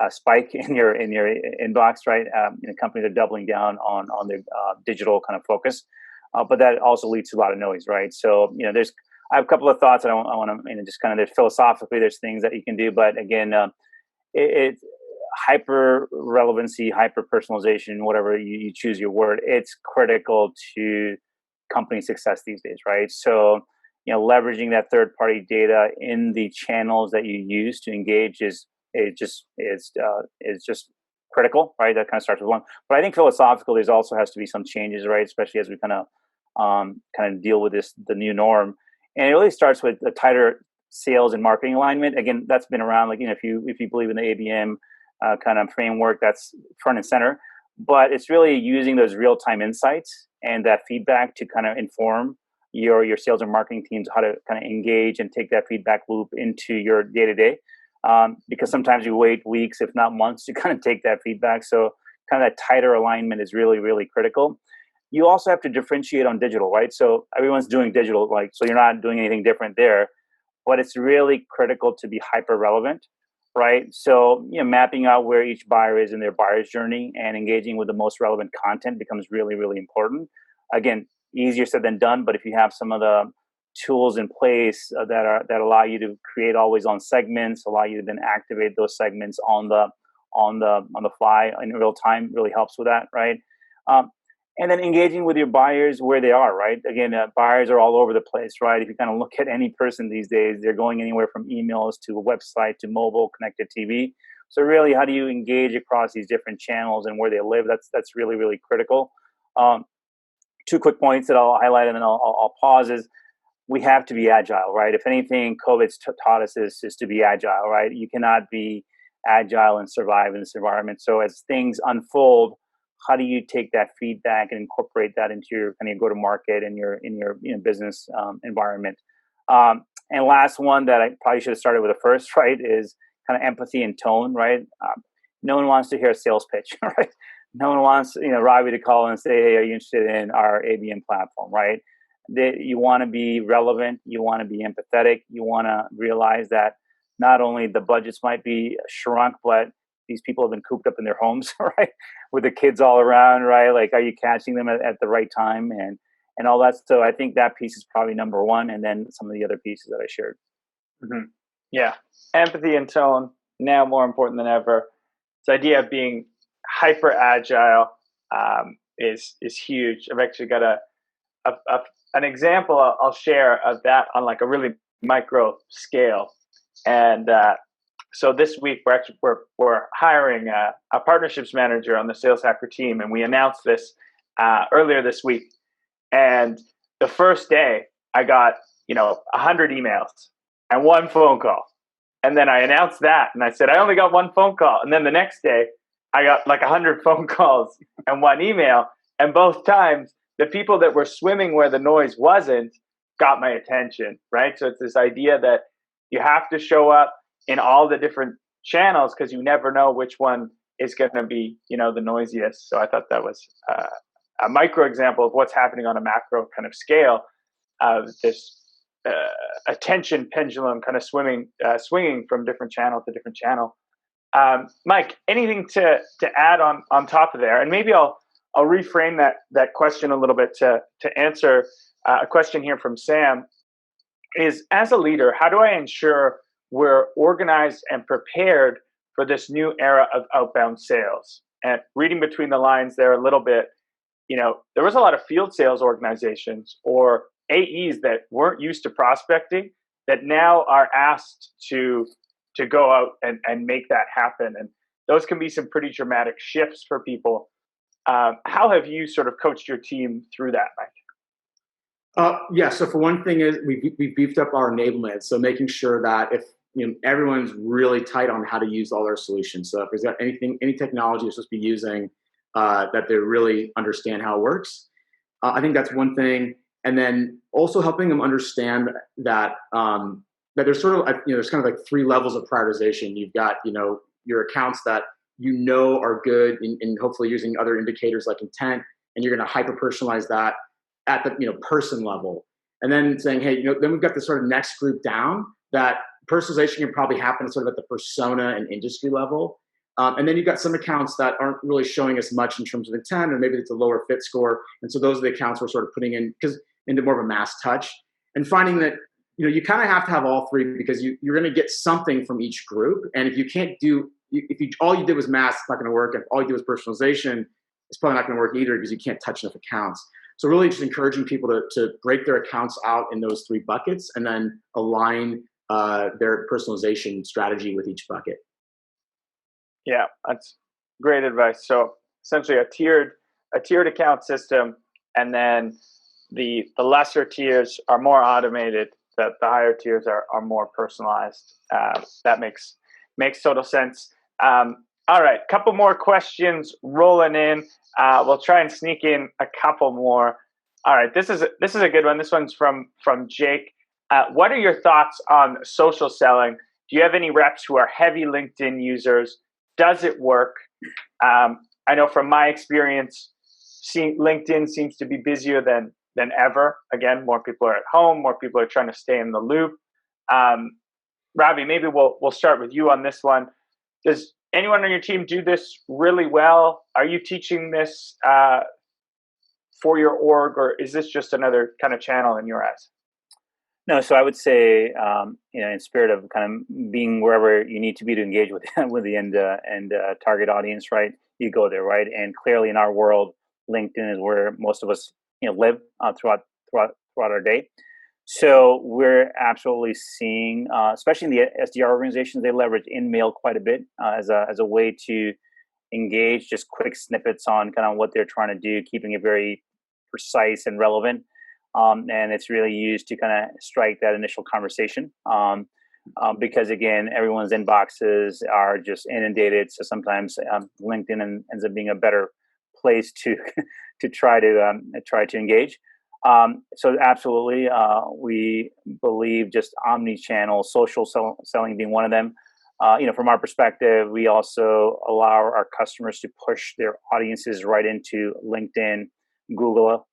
spike in your inbox, right? Companies are doubling down on their digital kind of focus, but that also leads to a lot of noise, right? So I have a couple of thoughts, and I want to just kind of philosophically, there's things that you can do, but again, it's hyper relevancy, hyper personalization, whatever you choose your word. It's critical to company success these days, right? So leveraging that third party data in the channels that you use to engage is just critical, right? That kind of starts with one. But I think philosophically, there also has to be some changes, right? Especially as we kind of deal with the new norm. And it really starts with a tighter sales and marketing alignment. Again, that's been around, like, if you believe in the ABM kind of framework, that's front and center. But it's really using those real-time insights and that feedback to kind of inform your sales and marketing teams how to kind of engage and take that feedback loop into your day-to-day. Because sometimes you wait weeks, if not months, to kind of take that feedback. So kind of that tighter alignment is really, really critical. You also have to differentiate on digital, right? So everyone's doing digital, so you're not doing anything different there. But it's really critical to be hyper relevant, right? So mapping out where each buyer is in their buyer's journey and engaging with the most relevant content becomes really, really important. Again, easier said than done, but if you have some of the tools in place that allow you to create always on segments, allow you to then activate those segments on the fly in real time, really helps with that, right? And then engaging with your buyers where they are, right? Again, buyers are all over the place, right? If you kind of look at any person these days, they're going anywhere from emails to a website to mobile, connected TV. So really, how do you engage across these different channels and where they live? That's really, really critical. two quick points that I'll highlight and then I'll pause is we have to be agile, right? If anything, COVID's taught us is to be agile, right? You cannot be agile and survive in this environment. So as things unfold, how do you take that feedback and incorporate that into your kind of go-to-market and your business environment? And last one that I probably should have started with the first, right, is kind of empathy and tone, right? No one wants to hear a sales pitch, right? No one wants, Ravi to call and say, hey, are you interested in our ABM platform, right? You want to be relevant. You want to be empathetic. You want to realize that not only the budgets might be shrunk, but these people have been cooped up in their homes, right? With the kids all around, right? Like, are you catching them at the right time and all that? So I think that piece is probably number one. And then some of the other pieces that I shared. Mm-hmm. Yeah. Empathy and tone, now more important than ever. This idea of being hyper agile is huge. I've actually got an example I'll share of that on like a really micro scale. And so this week we're hiring a partnerships manager on the Sales Hacker team, and we announced this earlier this week. And the first day I got 100 emails and one phone call. And then I announced that, and I said, I only got one phone call. And then the next day, I got like 100 phone calls and one email. And both times, the people that were swimming where the noise wasn't got my attention, right? So it's this idea that you have to show up in all the different channels because you never know which one is going to be, the noisiest. So I thought that was a micro example of what's happening on a macro kind of scale of this attention pendulum kind of swinging from different channel to different channel. Mike, anything to add on top of there? And maybe I'll reframe that question a little bit to answer a question here from Sam. Is, as a leader, how do I ensure we're organized and prepared for this new era of outbound sales? And reading between the lines there a little bit, there was a lot of field sales organizations or AEs that weren't used to prospecting that now are asked to go out and make that happen. And those can be some pretty dramatic shifts for people. How have you sort of coached your team through that, Mike? Yeah. So for one thing is we beefed up our enablement. So making sure that if everyone's really tight on how to use all their solutions. So if there's got any technology they're supposed to be using, that they really understand how it works. I think that's one thing. And then also helping them understand that that there's sort of there's kind of like three levels of prioritization. You've got your accounts that are good in hopefully using other indicators like intent, and you're going to hyper personalize that at the person level. And then saying, hey, then we've got this sort of next group down that personalization can probably happen sort of at the persona and industry level. And then you've got some accounts that aren't really showing us much in terms of intent, or maybe it's a lower fit score. And so those are the accounts we're sort of putting into more of a mass touch, and finding that you kind of have to have all three because you're going to get something from each group. And if you can't all you did was mass, it's not going to work. If all you did was personalization, it's probably not going to work either because you can't touch enough accounts. So really just encouraging people to break their accounts out in those three buckets and then align their personalization strategy with each bucket. Yeah, that's great advice. So essentially a tiered account system, and then the lesser tiers are more automated. The higher tiers are more personalized. That makes total sense. All right, couple more questions rolling in. We'll try and sneak in a couple more. All right, this is a good one. This one's from Jake. What are your thoughts on social selling? Do you have any reps who are heavy LinkedIn users? Does it work? I know from my experience, LinkedIn seems to be busier than ever. Again, more people are at home, more people are trying to stay in the loop. Ravi, maybe we'll start with you on this one. Does anyone on your team do this really well? Are you teaching this for your org, or is this just another kind of channel in your eyes? No, so I would say, in spirit of kind of being wherever you need to be to engage with the end target audience, right? You go there, right? And clearly, in our world, LinkedIn is where most of us, live throughout our day. So we're absolutely seeing, especially in the SDR organizations, they leverage InMail quite a bit as a way to engage, just quick snippets on kind of what they're trying to do, keeping it very precise and relevant. And it's really used to kind of strike that initial conversation. Because again, everyone's inboxes are just inundated. So sometimes LinkedIn ends up being a better place to to try to engage. So absolutely, we believe just omni-channel social selling being one of them. From our perspective, we also allow our customers to push their audiences right into LinkedIn, Google,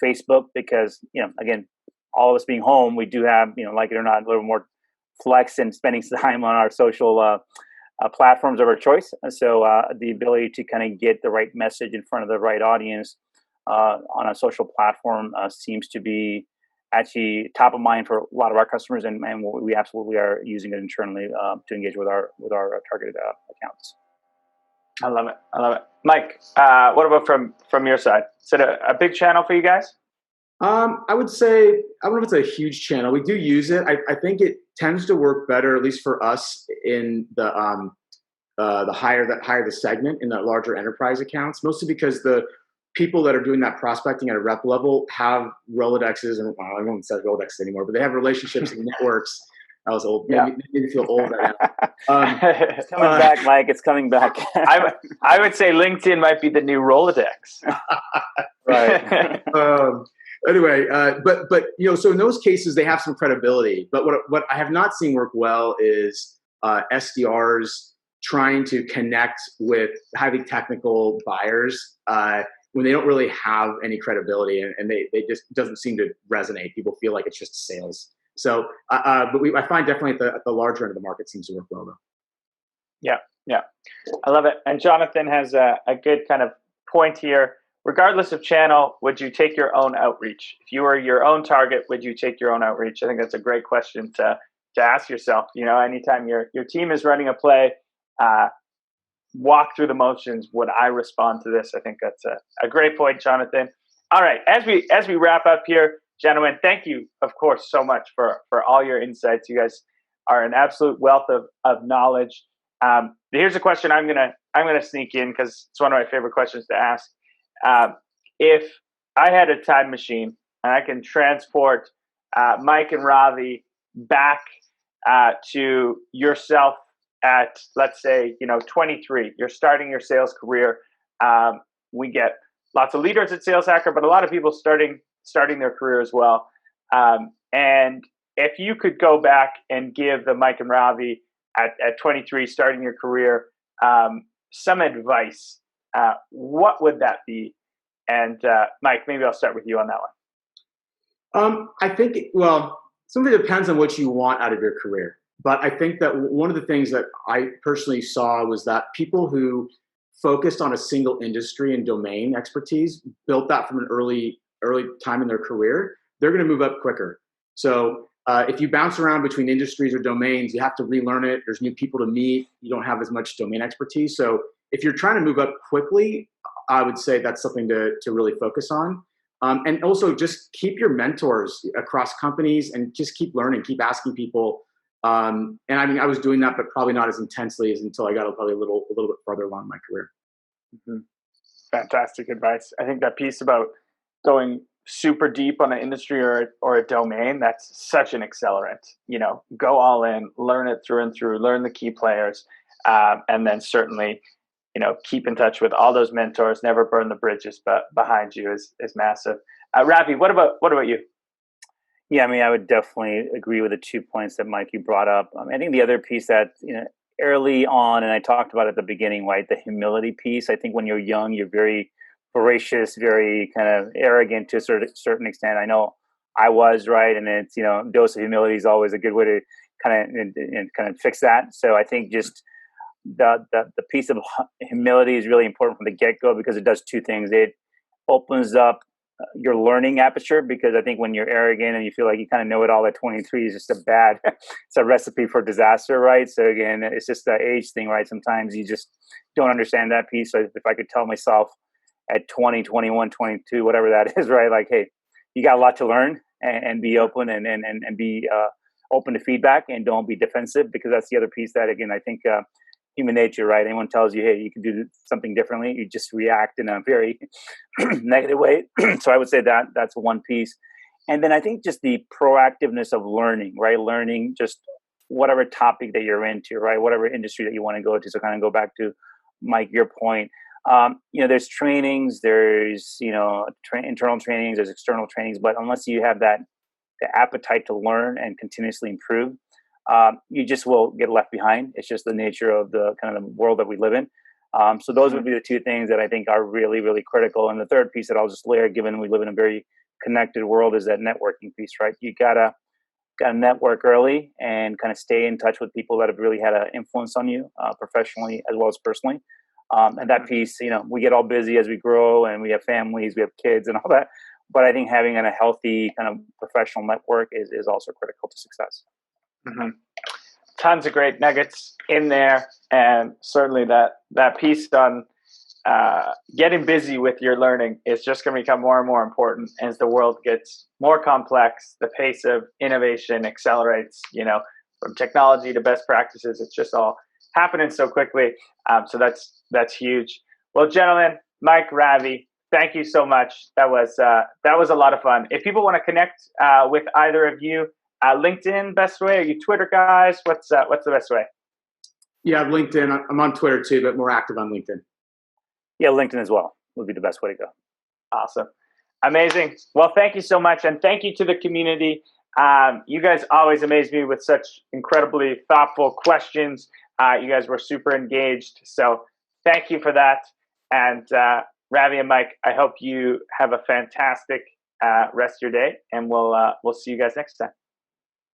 Facebook, because, again, all of us being home, we do have, like it or not, a little more flex and spending time on our social platforms of our choice. So the ability to kind of get the right message in front of the right audience on a social platform seems to be actually top of mind for a lot of our customers, and we absolutely are using it internally to engage with our targeted accounts. I love it. Mike, what about from your side? Is it a big channel for you guys? I would say, I don't know if it's a huge channel. We do use it. I think it tends to work better, at least for us, in the higher the segment in the larger enterprise accounts, mostly because the people that are doing that prospecting at a rep level have Rolodexes, and I won't say Rolodexes anymore, but they have relationships and networks. I was old. Made me feel old right now. It's coming back, Mike. It's coming back. I would say LinkedIn might be the new Rolodex. Right. Anyway, but so in those cases they have some credibility. But what I have not seen work well is SDRs trying to connect with highly technical buyers when they don't really have any credibility, and they just doesn't seem to resonate. People feel like it's just sales. So, but I find definitely at the larger end of the market seems to work well though. Yeah, I love it. And Jonathan has a good kind of point here. Regardless of channel, would you take your own outreach? If you were your own target, would you take your own outreach? I think that's a great question to ask yourself. Anytime your team is running a play, walk through the motions. Would I respond to this? I think that's a great point, Jonathan. All right, as we wrap up here, gentlemen, thank you, of course, so much for all your insights. You guys are an absolute wealth of knowledge. Here's a question I'm gonna sneak in because it's one of my favorite questions to ask. If I had a time machine and I can transport Mike and Ravi back to yourself at, let's say, 23, you're starting your sales career. We get lots of leaders at Sales Hacker, but a lot of people starting their career as well. And if you could go back and give the Mike and Ravi at 23, starting your career, some advice, what would that be? And Mike, maybe I'll start with you on that one. I think, something depends on what you want out of your career. But I think that one of the things that I personally saw was that people who focused on a single industry and domain expertise, built that from an early time in their career, they're going to move up quicker. So if you bounce around between industries or domains, you have to relearn it. There's new people to meet. You don't have as much domain expertise. So if you're trying to move up quickly, I would say that's something to really focus on. And also just keep your mentors across companies and just keep learning, keep asking people. And I mean, I was doing that, but probably not as intensely as until I got probably a little bit further along in my career. Mm-hmm. Fantastic advice. I think that piece about going super deep on an industry or a domain, that's such an accelerant. Go all in, learn it through and through, learn the key players, and then certainly, keep in touch with all those mentors. Never burn the bridges, but behind you is massive. Ravi, what about you? Yeah, I mean, I would definitely agree with the 2 points that Mike, you brought up. I think the other piece that, early on, and I talked about at the beginning, right, the humility piece. I think when you're young, you're very voracious, very kind of arrogant to a certain extent. I know I was, right, and it's, dose of humility is always a good way to kind of fix that. So I think just the piece of humility is really important from the get-go because it does two things. It opens up your learning aperture, because I think when you're arrogant and you feel like you kind of know it all at 23 is just it's a recipe for disaster, right? So again, it's just the age thing, right? Sometimes you just don't understand that piece. So if I could tell myself at 20, 21, 22, whatever that is, right? Like, hey, you got a lot to learn and be open and be open to feedback and don't be defensive, because that's the other piece that, again, I think human nature, right? Anyone tells you, hey, you can do something differently, you just react in a very negative way. So I would say that that's one piece. And then I think just the proactiveness of learning, right? Learning just whatever topic that you're into, right? Whatever industry that you want to go to. So kind of go back to Mike, your point. There's trainings, there's internal trainings, there's external trainings, but unless you have the appetite to learn and continuously improve, you just will get left behind. It's just the nature of the kind of the world that we live in. So those would be the two things that I think are really, really critical. And the third piece that I'll just layer, given we live in a very connected world, is that networking piece, right? You gotta network early and kind of stay in touch with people that have really had an influence on you, professionally as well as personally. And that piece, we get all busy as we grow and we have families, we have kids and all that. But I think having a healthy kind of professional network is also critical to success. Mm-hmm. Tons of great nuggets in there, and certainly that piece on getting busy with your learning is just going to become more and more important as the world gets more complex. The pace of innovation accelerates, from technology to best practices. It's just all happening so quickly. So that's huge. Well, gentlemen, Mike, Ravi, thank you so much. That was a lot of fun. If people want to connect with either of you, LinkedIn, best way? Are you Twitter guys? What's the best way? Yeah, LinkedIn. I'm on Twitter too, but more active on LinkedIn. Yeah, LinkedIn as well would be the best way to go. Awesome. Amazing. Well, thank you so much. And thank you to the community. You guys always amaze me with such incredibly thoughtful questions. You guys were super engaged. So thank you for that. And Ravi and Mike, I hope you have a fantastic rest of your day. And we'll see you guys next time.